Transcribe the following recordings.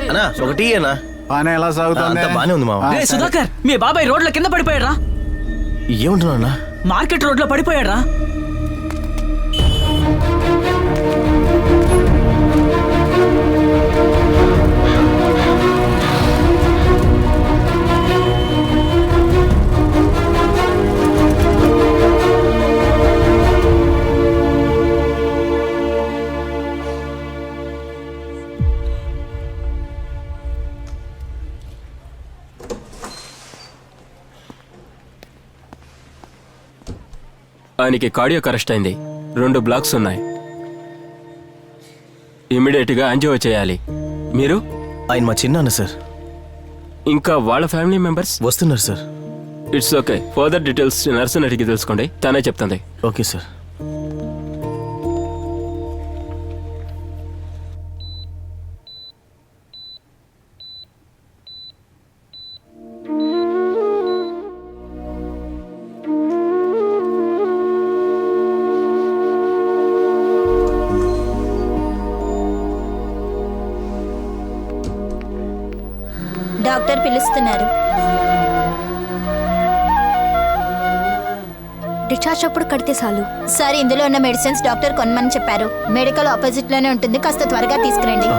అన్నా ఒకటి అన్నా పని ఎలా సాగుతుంది? బానే ఉంది మామ. రే సుధాకర్, మీ బాబాయ్ రోడ్ల కింద పడిపోయాడ్రా. ఏమంటున్నా? మార్కెట్ రోడ్ లో పడిపోయాడ్రా. ఆయనకి కార్డియాక్ అరెస్ట్ అయింది. 2 బ్లాక్స్ ఉన్నాయి. ఇమీడియట్గా యాంజియో చేయాలి. మీరు? ఆయన మా చిన్నాన్న సార్. ఇంకా వాళ్ళ ఫ్యామిలీ మెంబర్స్ వస్తున్నారు sir. It's okay. Further details నర్సుని అడిగి తెలుసుకోండి, తనే చెప్తుంది. Okay sir. డాక్టర్ పిలుస్తున్నారు. డిశ్చార్జ్ అప్పుడు కడితే చాలు సార్. ఇందులో ఉన్న మెడిసిన్స్ డాక్టర్ కొనమని చెప్పారు. మెడికల్ ఆపోజిట్ లోనే ఉంటుంది, కాస్త త్వరగా తీసుకురండి.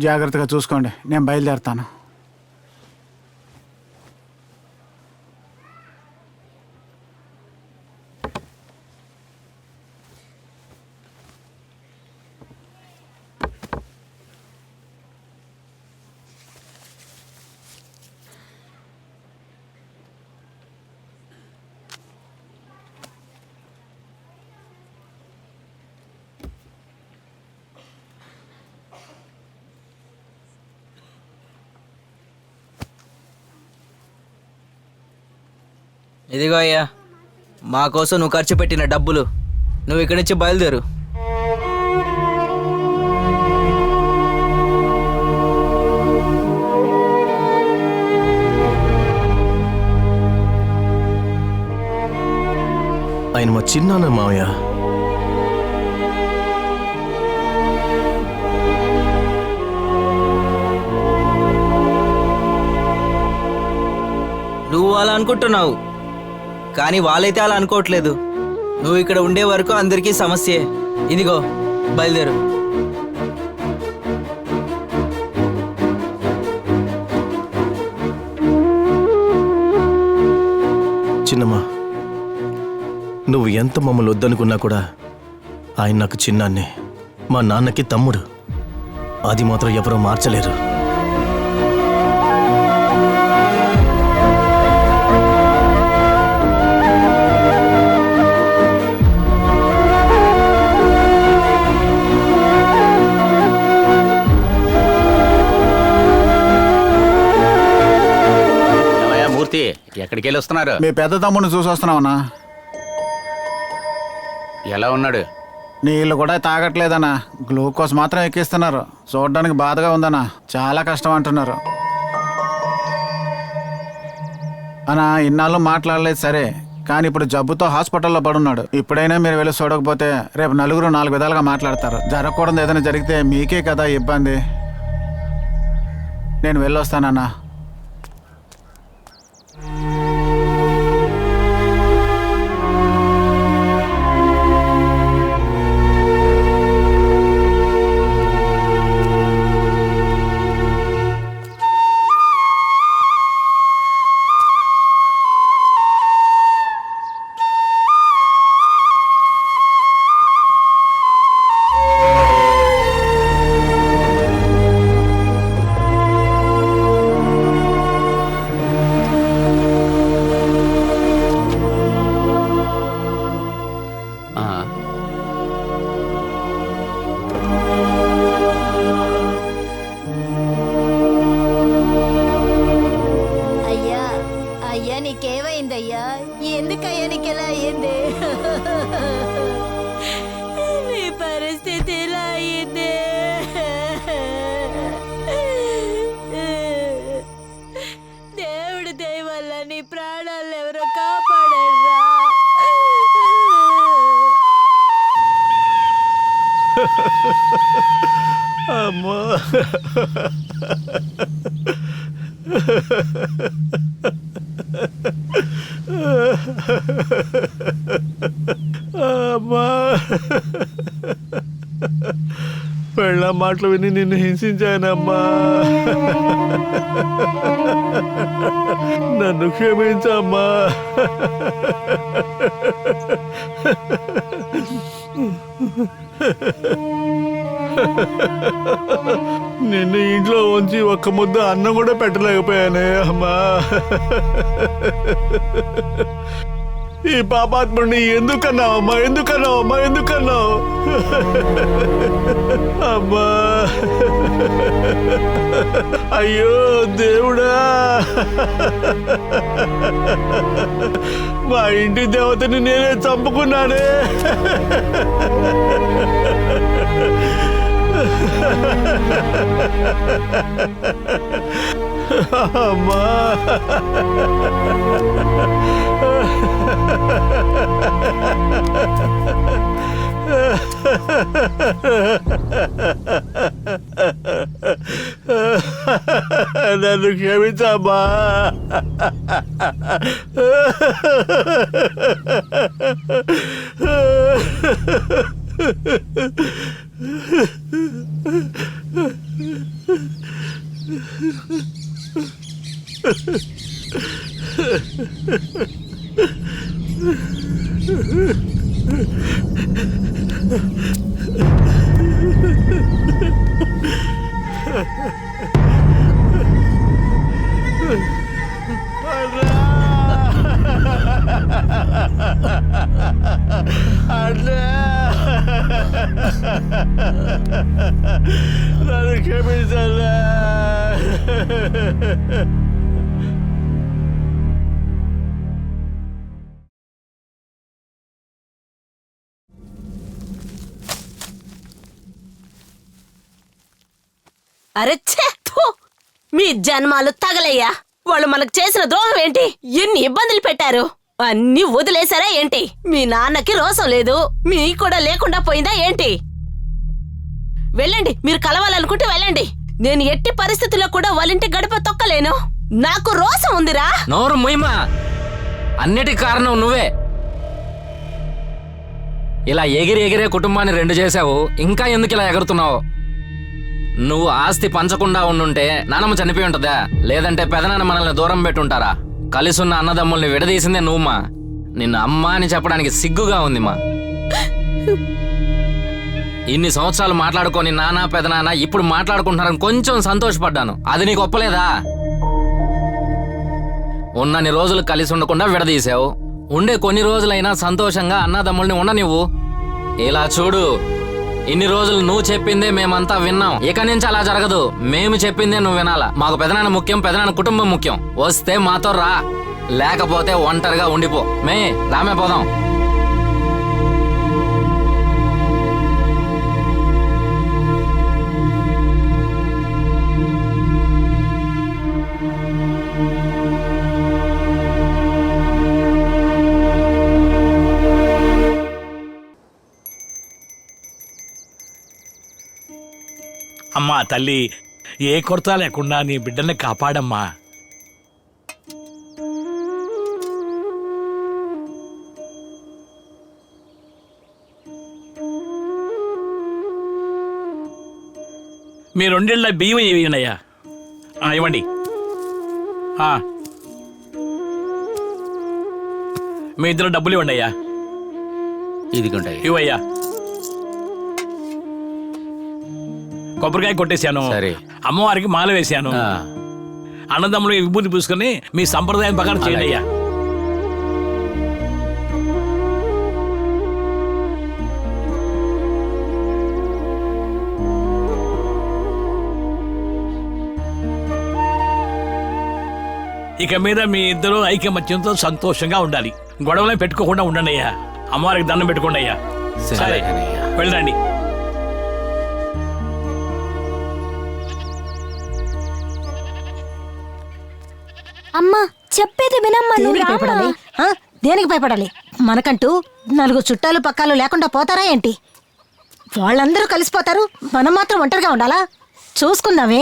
జాగ్రత్తగా చూసుకోండి, నేను బయలుదేరుతాను. ఇదిగో అయ్యా, మా కోసం నువ్వు ఖర్చు పెట్టిన డబ్బులు. నువ్వు ఇక్కడి నుంచి బయలుదేరు. ఆయన మా చిన్నాన్న మావయ్య. నువ్వు అలా అనుకుంటున్నావు, కానీ వాళ్ళైతే అలా అనుకోవట్లేదు. నువ్వు ఇక్కడ ఉండే వరకు అందరికీ సమస్యే. ఇదిగో బయలుదేరు. చిన్నమ్మా, నువ్వు ఎంత మమ్మల్ని వద్దనుకున్నా కూడా ఆయన నాకు చిన్నాన్నే, మా నాన్నకి తమ్ముడు. అది మాత్రం ఎవరూ మార్చలేరు. ఎక్కడికి వెళ్ళి వస్తున్నారు? మీ పెద్ద తమ్ముడిని చూసి వస్తున్నామన్నా. ఎలా ఉన్నాడు? నీళ్ళు కూడా తాగట్లేదన్నా, గ్లూకోజ్ మాత్రం ఎక్కిస్తున్నారు. చూడడానికి బాధగా ఉందన్నా, చాలా కష్టం అంటున్నారు. అన్నా ఇన్నాళ్ళు మాట్లాడలేదు సరే, కానీ ఇప్పుడు జబ్బుతో హాస్పిటల్లో పడున్నాడు. ఇప్పుడైనా మీరు వెళ్ళి చూడకపోతే రేపు నలుగురు 4 విధాలుగా మాట్లాడతారు. జరగకూడదు ఏదైనా జరిగితే మీకే కదా ఇబ్బంది. నేను వెళ్ళొస్తానన్నా. అమ్మా అమ్మా పెళ్ళ మాటలు విని నిన్ను హింసించానమ్మా. నన్ను క్షమించమ్మా. నిన్ను ఇంట్లో ఉంచి ఒక్క ముద్ద అన్నం కూడా పెట్టలేకపోయానే అమ్మా. ఈ పాపాత్ముడిని ఎందుకన్నావమ్మా, ఎందుకన్నావమ్మా, ఎందుకన్నావు అమ్మా? అయ్యో దేవుడా, మా ఇంటి దేవతని నేనే చంపుకున్నానే. అమ్మా నన్ను క్షమించమ్మా. నన్ను క్షమించలే. అరే ఛే! ఫు! మీ జన్మాలు తగలయ్యా. వాళ్ళు మనకు చేసిన ద్రోహం ఏంటి? ఎన్ని ఇబ్బందులు పెట్టారు? అన్ని వదిలేశారా ఏంటి? మీ నాన్నకి రోసం లేదు, మీ కూడా లేకుండా పోయిందా ఏంటి? వెళ్ళండి, మీరు కలవాలనుకుంటే వెళ్ళండి. నేను ఎట్టి పరిస్థితుల్లో కూడా వాళ్ళింటి గడప తొక్కలేను. నాకు రోసం ఉందిరా. నోరు ముయ్యమా, అన్నిటి కారణం నువ్వే. ఇలా ఎగిరే కుటుంబాన్ని రెండు చేశావు, ఇంకా ఎందుకు ఇలా ఎగురుతున్నావు? నువ్వు ఆస్తి పంచకుండా ఉండుంటే నానమ్మ చనిపోయి ఉంటుందా? లేదంటే పెదనాన్న మనల్ని దూరం పెట్టుంటారా? కలిసున్న అన్నదమ్ముల్ని విడదీసిందే నువ్వుమా. నిన్ను అమ్మ అని చెప్పడానికి సిగ్గుగా ఉందిమా. ఇన్ని సంవత్సరాలు మాట్లాడుకొని నాన్న పెదనాన్న ఇప్పుడు మాట్లాడుకుంటున్నారని కొంచెం సంతోషపడ్డాను. అది నీకు ఒప్పలేదా? ఉన్నన్ని రోజులు కలిసి ఉండకుండా విడదీశావు. ఉండే కొన్ని రోజులైనా సంతోషంగా అన్నదమ్ముల్ని ఉండనివ్వు. ఇలా చూడు, ఇన్ని రోజులు నువ్వు చెప్పిందే మేమంతా విన్నాం. ఇక నుంచి అలా జరగదు. మేము చెప్పిందే నువ్వు వినాలా. మాకు పెదనాన్న ముఖ్యం, పెదనాన్న కుటుంబం ముఖ్యం. వస్తే మాతో రా, లేకపోతే ఒంటరిగా ఉండిపో. రామే పోదాం. అమ్మా తల్లి, ఏ కొరత లేకుండా నీ బిడ్డల్ని కాపాడమ్మా. మీ 2 ఏళ్ల బియ్యం ఇవ్వనయ్యా. ఇవ్వండి. మీ ఇద్దరు డబ్బులు ఇవ్వండి అయ్యా. ఇదిగోండి. ఇవయ్యా. కొబ్బరికాయ కొట్టేశాను, అమ్మవారికి మాల వేశాను. అన్నదమ్ములు విభూతి పూసుకొని మీ సంప్రదాయం ప్రకారం చేయండి అయ్యా. ఇక మీద మీ ఇద్దరు ఐకమత్యంతో సంతోషంగా ఉండాలి. గొడవలే పెట్టుకోకుండా ఉండండి అయ్యా. అమ్మవారికి దండం పెట్టుకోండి అయ్యా. సరే, వెళ్ళండి. అమ్మా చెప్పేది వినమ్మా. దేనికి భయపడాలి? మనకంటూ 4 చుట్టాలు పక్కాలు లేకుండా పోతారా ఏంటి? వాళ్ళందరూ కలిసిపోతారు, మనం మాత్రం ఒంటరిగా ఉండాలా? చూసుకుందామే.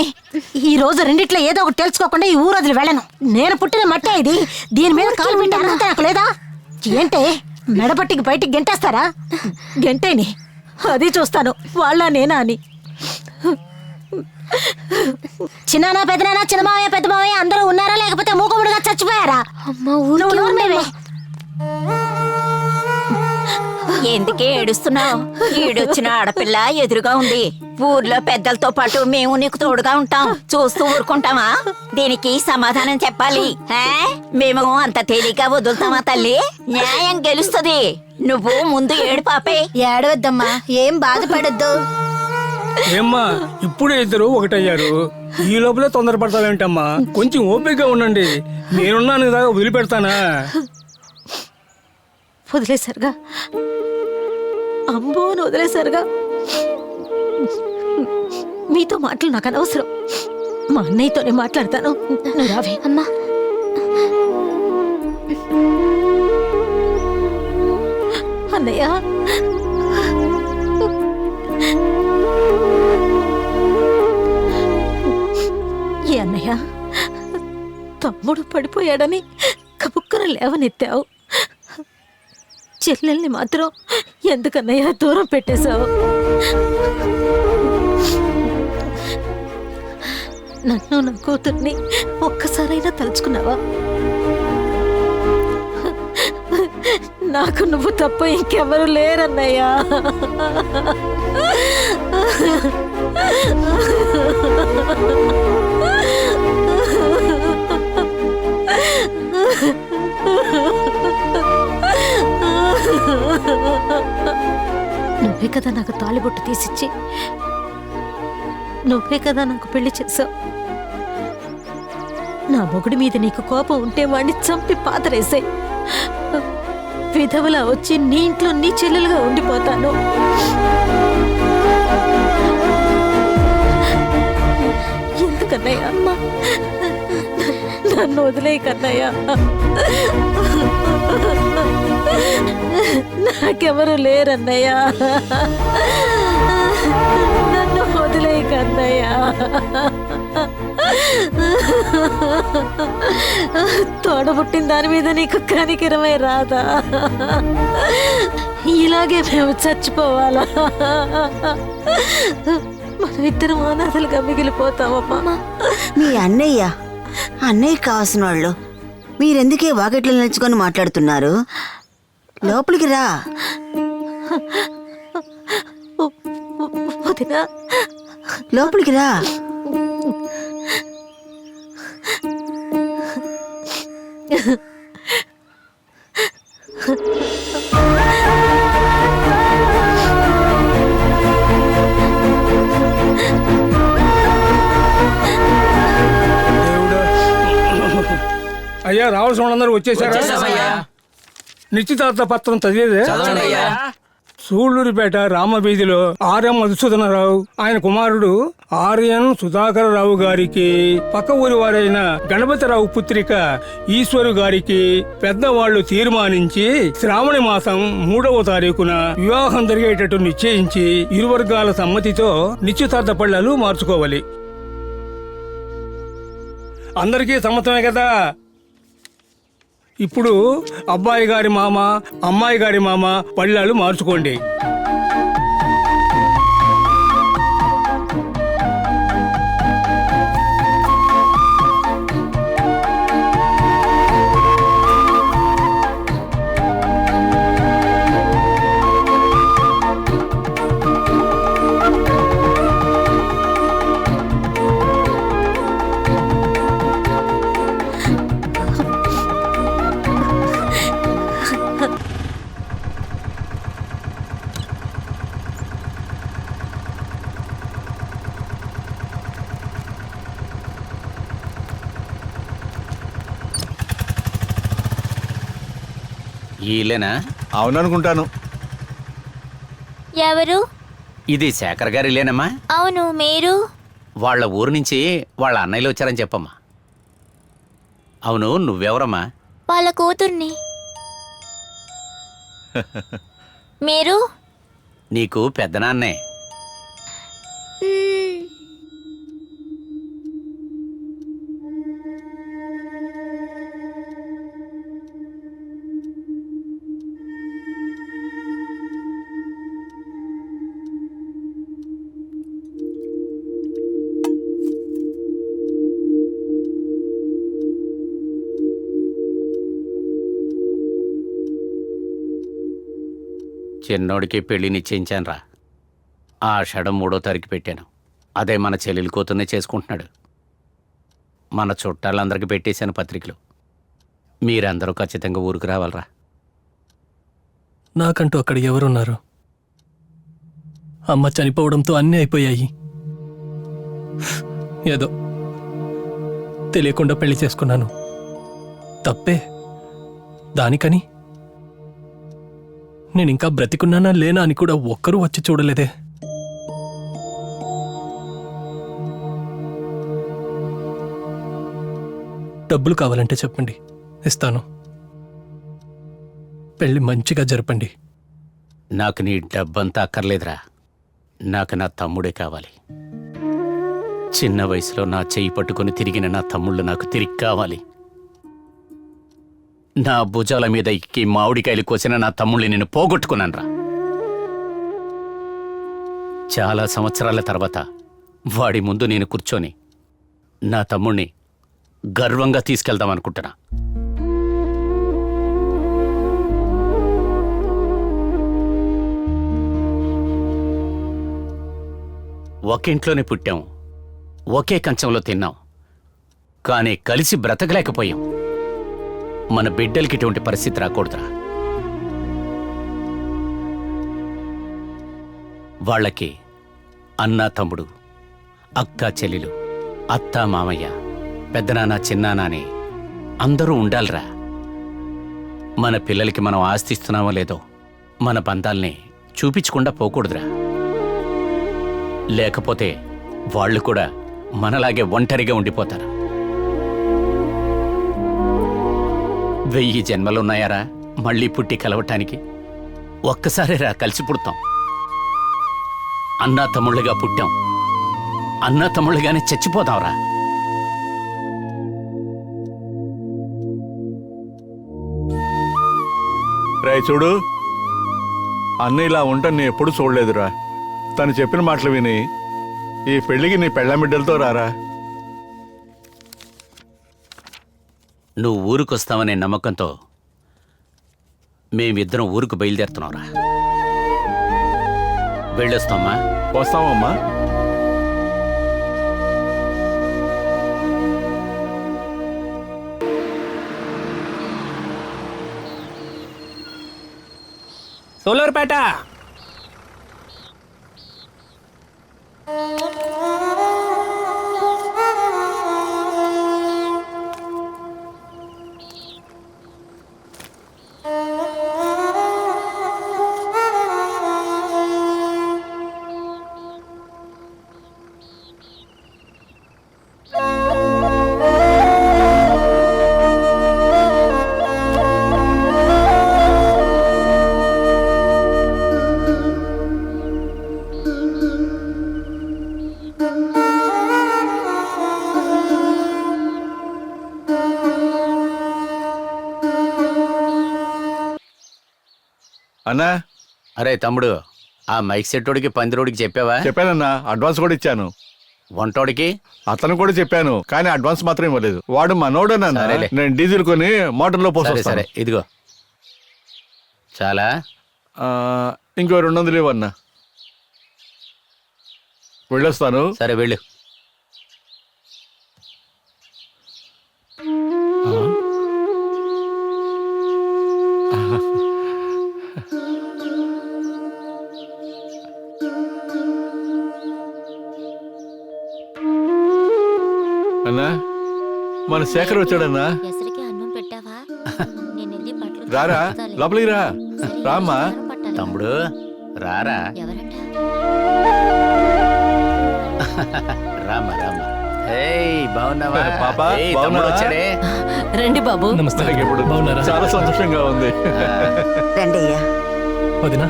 ఈ రోజు రెండిట్లో ఏదో ఒకటి తెలుసుకోకుండా ఈ ఊరు వదిలి వెళ్ళను. నేను పుట్టిన మట్టే ఇది. దీని మీద కాలు పెట్టి అర్హత నాకు లేదా? ఏంటే మెడపట్టికి బయటికి గెంటేస్తారా? గెంటేని అది చూస్తాను, వాళ్ళ నేనా అని. చిన్నానా పెద్దనానా, చిన్నమావయ్య పెద్దమావయ్య అందరూ ఉన్నారా లేకపోతే మూకుముడిగా చచ్చిపోయారా? నువ్వు నోరు మీవే. ఎందుకే ఏడుస్తున్నావు? ఈడొచ్చిన ఆడపిల్ల ఎదురుగా ఉంది. ఊర్లో పెద్దలతో పాటు మేము నీకు తోడుగా ఉంటాం. చూస్తూ ఊరుకుంటామా? దీనికి సమాధానం చెప్పాలి. మేము అంత తేలిగ్గా వదులుతామా తల్లి? న్యాయం గెలుస్తుంది. నువ్వు ముందు ఏడు పాపే. ఏడవద్దమ్మా, ఏం బాధపడద్దు. ఏమ్మా ఇప్పుడే ఇద్దరు ఒకటయ్యారు, ఈ లోపలే తొందరపడతావేంటమ్మా? కొంచెం ఓపికగా ఉండండి, నేనున్నాను కదా, వదిలిపెడతానా? వదిలేశారుగా, అంబోను వదిలేశారుగా. మీతో మాటలు నాకు అనవసరం. మా అన్నయ్యతోనే మాట్లాడతాను. నువ్వు రావే. అమ్మా, అన్నయ్య, ఏ అన్నయ్య, తమ్ముడు పడిపోయాడని కబుక్కన లేవనెత్తావు. చెల్లెల్ని మాత్రం ఎందుకన్నయ్య దూరం పెట్టేశావు? నన్ను నా కూతుర్ని ఒక్కసారైనా తలుచుకున్నావా? నాకు నువ్వు తప్ప ఇంకెవరు లేరన్నయ్యా. నువ్వే కదా నాకు తాళిబొట్టు తీసిచ్చి, నువ్వే కదా నాకు పెళ్లి చేసావు. నా మొగుడి మీద నీకు కోపం ఉంటే వాడిని చంపి పాతరేసే. విధవలా వచ్చి నీ ఇంట్లో నీ చెల్లెలుగా ఉండిపోతాను. ఎందుకన్నయ్య అమ్మా, నన్ను వదిలే కన్నయ్య. నాకెవరు లేరన్నయ్య, నన్ను వదిలే కన్నయ్య. తోడబుట్టిన దాని మీద నీకు కనికిరమై రాదా? ఇలాగే మేము చచ్చిపోవాలా? మనమిద్దరం అనాథలుగా మిగిలిపోతామమ్మా. మీ అన్నయ్య కావాల్సిన వాళ్ళు మీరెందుకే వాకిట్లో నిల్చుకొని మాట్లాడుతున్నారు? లోపలికి రా. వదినా, లోపలికి రా. అయ్యా రావాల్సిన వాళ్ళందరూ వచ్చేసారా? నిశ్చితార్థ పత్రం చదివేదే? సూళ్లూరిపేట రామవీధిలో ఆర్ఎం మధుసూదనరావు, ఆయన కుమారుడు ఆర్ఎన్ సుధాకరరావు గారికి, పక్క ఊరి వారైన గణపతిరావు పుత్రిక ఈశ్వరు గారికి పెద్దవాళ్లు తీర్మానించి శ్రావణ మాసం 3వ తారీఖున వివాహం జరిగేటట్టు నిశ్చయించి ఇరు వర్గాల సమ్మతితో నిశ్చితార్థ పళ్ళాలు మార్చుకోవాలి. అందరికీ సమ్మతమే కదా? ఇప్పుడు అబ్బాయి గారి మామ, అమ్మాయి గారి మామ పళ్ళాలు మార్చుకోండి. ఈలేనా? అవుననుకుంటాను. ఎవరు? ఇది శేఖర్ గారి ఇల్లేనమ్మా? అవును, మీరు? వాళ్ళ ఊరు నుంచి వాళ్ళ అన్నయ్యలు వచ్చారని చెప్పమ్మా. అవును, నువ్వెవరమ్మా? వాళ్ళ కూతుర్ని. మీరు? నీకు పెద్దనాన్నే. చిన్నోడికి పెళ్లి నిశ్చయించానురా. ఆషాఢం 3వ తారీఖు పెట్టాను. అదే మన చెల్లెలి కూతుర్నే చేసుకుంటున్నాడు. మన చుట్టాలందరికీ పెట్టేశాను పత్రికలు. మీరందరూ ఖచ్చితంగా ఊరికి రావాలరా. నాకంటూ అక్కడ ఎవరున్నారు? అమ్మ చనిపోవడంతో అన్నీ అయిపోయాయి. ఏదో తెలియకుండా పెళ్లి చేసుకున్నాను. తప్పే. దానికని నేను ఇంకా బ్రతికున్నానా లేనా అని కూడా ఒక్కరూ వచ్చి చూడలేదే. డబ్బులు కావాలంటే చెప్పండి, ఇస్తాను. పెళ్లి మంచిగా జరపండి. నాకు నీ డబ్బంతా అక్కర్లేదురా. నాకు నా తమ్ముడే కావాలి. చిన్న వయసులో నా చెయ్యి పట్టుకుని తిరిగిన నా తమ్ముళ్ళు నాకు తిరిగి కావాలి. నా భుజాల మీద ఎక్కి మామిడికాయలు కోసిన నా తమ్ముళ్ళని నేను పోగొట్టుకున్నానురా. చాలా సంవత్సరాల తర్వాత వాడి ముందు నేను కూర్చొని నా తమ్ముణ్ణి గర్వంగా తీసుకెళ్దాం అనుకుంటున్నా. ఒకే ఇంట్లోనే పుట్టాం, ఒకే కంచంలో తిన్నాం, కానీ కలిసి బ్రతకలేకపోయాం. మన బిడ్డలకి ఇటువంటి పరిస్థితి రాకూడదురా. వాళ్ళకి అన్నా తమ్ముడు, అక్క చెల్లెలు, అత్త మామయ్య, పెద్దనాన్న చిన్నాన్న అని అందరూ ఉండాలిరా. మన పిల్లలకి మనం ఆస్తిస్తున్నామో లేదో మన బంధాల్ని చూపించకుండా పోకూడదురా. లేకపోతే వాళ్ళు కూడా మనలాగే ఒంటరిగా ఉండిపోతారు. 1000 జన్మలున్నాయారా మళ్ళీ పుట్టి కలవటానికి? ఒక్కసారిరా కలిసి పుడతాం. అన్నా తమ్ముళ్ళుగా పుట్టాం, అన్నా తమ్ముళ్ళుగానే చచ్చిపోతాంరా. రాయ్ చూడు, అన్న ఇలా ఉంటాను నేను ఎప్పుడు చూడలేదురా. తను చెప్పిన మాటలు విని ఈ పెళ్లికి నీ పెళ్ళాం బిడ్డలతో రారా. నువ్వు ఊరికొస్తావనే నమ్మకంతో మేమిద్దరం ఊరికి బయలుదేరుతున్నావురా. వెళ్ళొస్తామా? వస్తామమ్మా. సోలర్పేట. అన్నా, అరే తమ్ముడు, ఆ మైక్ సెట్టోడికి పందిరోడికి చెప్పావా? చెప్పానన్నా, అడ్వాన్స్ కూడా ఇచ్చాను. వంటోడికి అతను కూడా చెప్పాను, కానీ అడ్వాన్స్ మాత్రం ఇవ్వలేదు. వాడు మనోడన్నా. సరేలే. నేను డీజిల్ కొని మోటార్లో సరే పోసొస్తాను. సరే, ఇదిగో చాలా. ఇంకో 200 ఇవ్వన్నా. వెళ్ళొస్తాను. సరే వెళ్ళు. అన్నా, మన శేఖర్ వచ్చాడన్నా. రారా, లోపలికి రా. రామ్మా. తమ్ముడు రారా. రామా రామా. ఏయ్ బాగున్నావా పాపా? ఏయ్, బాగున్నావా? తమ్ముడు వచ్చాడే. రండి బాబు. నమస్తే. ఇప్పుడు బాగున్నారా? చాలా సంతోషంగా ఉంది. రండి అయ్యా. వదినా,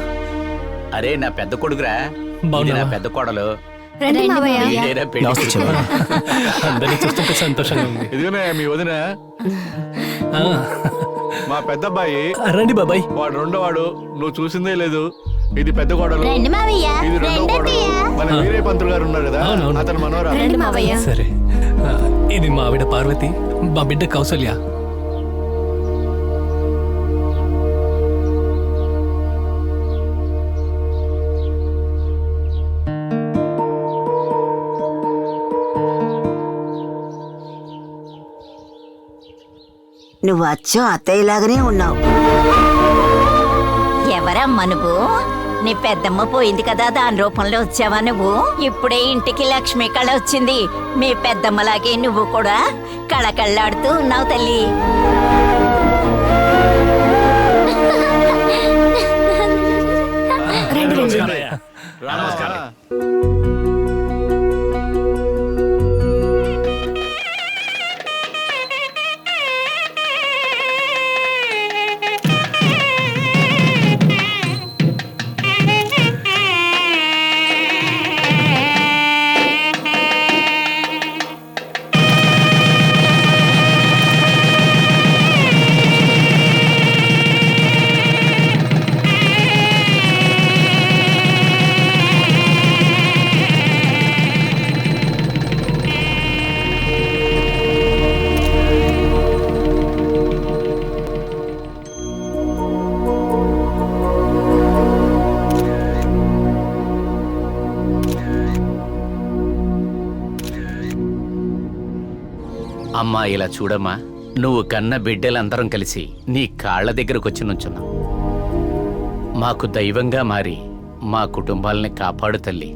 అరే నా పెద్ద కొడుకురా, ఇది నా పెద్ద కోడలు. రండి మావయ్య. ఇదేనా పెళ్లి నమస్తే కొడుకు? చిన్న. అందరినీ చూస్తుంటే సంతోషంగా ఉంది. ఇదిగోనే మీ వదిన మా పెద్దబ్బాయి. రండి బాబాయ్. వాడు రెండోవాడు, నువ్వు చూసిందే లేదు. ఇది పెద్ద కోడలు, రండి మావయ్య. ఇది రెండో రండి కోడలు. అత్తయ్య. మన వీరయ్య పంతులు గారు ఉన్నారు కదా, అతను మనోరా. రండి మావయ్య. సరే, ఇది మా ఆవిడ పార్వతి, మా బిడ్డ కౌసల్య. నువ్వు అచ్చం అత్తయ్యలాగానే ఉన్నావు. ఎవరమ్మా నువ్వు? నీ పెద్దమ్మ పోయింది కదా, దాని రూపంలో వచ్చావా నువ్వు? ఇప్పుడే ఇంటికి లక్ష్మి కళ వచ్చింది. మీ పెద్దమ్మలాగే నువ్వు కూడా కళకళ్ళాడుతూ ఉన్నావు తల్లి. అమ్మా ఇలా చూడమ్మా, నువ్వు కన్న బిడ్డలందరం కలిసి నీ కాళ్ళ దగ్గరకు వచ్చి నుంచున్నాం. మాకు దైవంగా మారి మా కుటుంబాలని కాపాడు తల్లి.